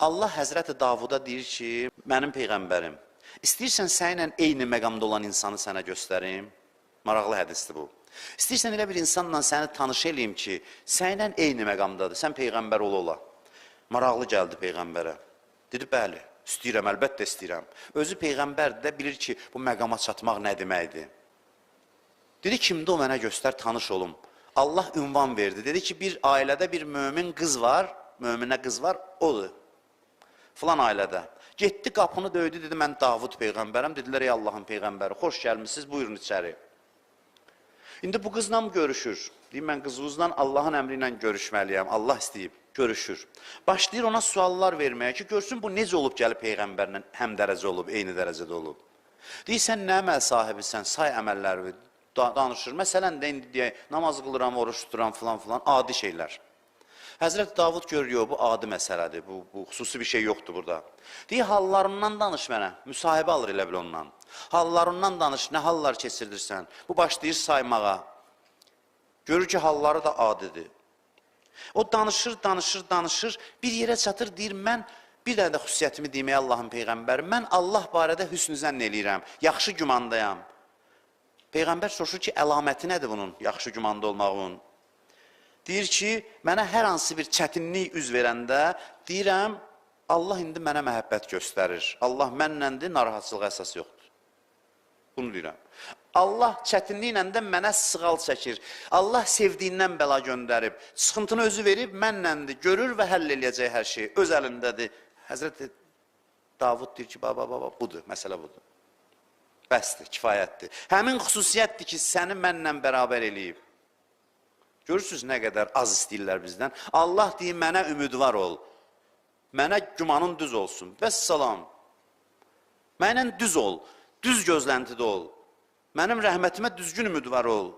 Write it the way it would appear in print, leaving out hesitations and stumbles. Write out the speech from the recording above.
Allah Həzrəti Davuda deyir ki, mənim peyğəmbərim, istəyirsən sənlə eyni məqamda olan insanı sənə göstərim. Maraqlı hədisdir bu. İstəyirsən elə bir insanla səni tanış eləyim ki, sənlə eyni məqamdadır, sən peyğəmbər ola. Maraqlı gəldi peyğəmbərə. Dedi, bəli, istəyirəm, əlbəttə istəyirəm. Özü peyğəmbər də bilir ki, bu məqama çatmaq nə deməkdir. Dedi, kimdə o mənə göstər, tanış olum. Allah ünvan verdi. Dedi ki, bir ailədə bir mömin qız var, möminə qız var, odur. Filan ailədə. Getdi, qapını döydü, dedi, mən Davud peyğəmbərəm. Dedilər, ey Allahın peyğəmbəri, xoş gəlmişsiniz, buyurun içəri. İndi bu qızla mı görüşür? Deyim, mən qızınızla Allahın əmri ilə görüşməliyəm. Allah istəyib, görüşür. Başlayır ona suallar verməyə ki, görsün bu necə olub gəlib peyğəmbərlə həm dərəcə olub, eyni dərəcədə olub. Deyirsən, nə əməl sahibisən, say əməlləri danışır. Məsələn də indi deyək, namaz qılıram, oruç tuturam, filan, adi şeylər. Həzrət Davud görüyor, bu adi məsələdir, bu xüsusi bir şey yoxdur burada. Deyir, hallarından danış mənə, müsahibə alır elə bil ondan. Hallarından danış, nə hallar keçirdirsən? Bu başlayır saymağa. Görür ki, halları da adidir. O danışır, bir yerə çatır, deyir, mən bir dənə də xüsusiyyətimi deməyə Allahın peyğəmbəri, mən Allah barədə hüsnü zənn eləyirəm, yaxşı gümandayam. Peyğəmbər soruşur ki, əlaməti nədir bunun, yaxşı gümanda olmağın? Deyir ki, mənə hər hansı bir çətinlik üz verəndə, deyirəm, Allah indi mənə məhəbbət göstərir. Allah mənləndir, narahatçılığa əsas yoxdur. Bunu deyirəm. Allah çətinliklə də mənə sığal çəkir. Allah sevdiyindən bəla göndərib, sıxıntını özü verib, mənləndir, görür və həll eləyəcək hər şey, öz əlindədir. Həzrəti Davud deyir ki, baba, budur, məsələ budur. Bəsdir, kifayətdir. Həmin xüsusiyyətdir ki, səni mənlə bərabər eləyib. Görürsünüz nə qədər az istəyirlər bizdən. Allah deyir, mənə ümidvar ol. Mənə gümanın düz olsun. Vəssalam. Mənlə düz ol. Düz gözləntidə ol. Mənim rəhmətimə düzgün ümidvar ol.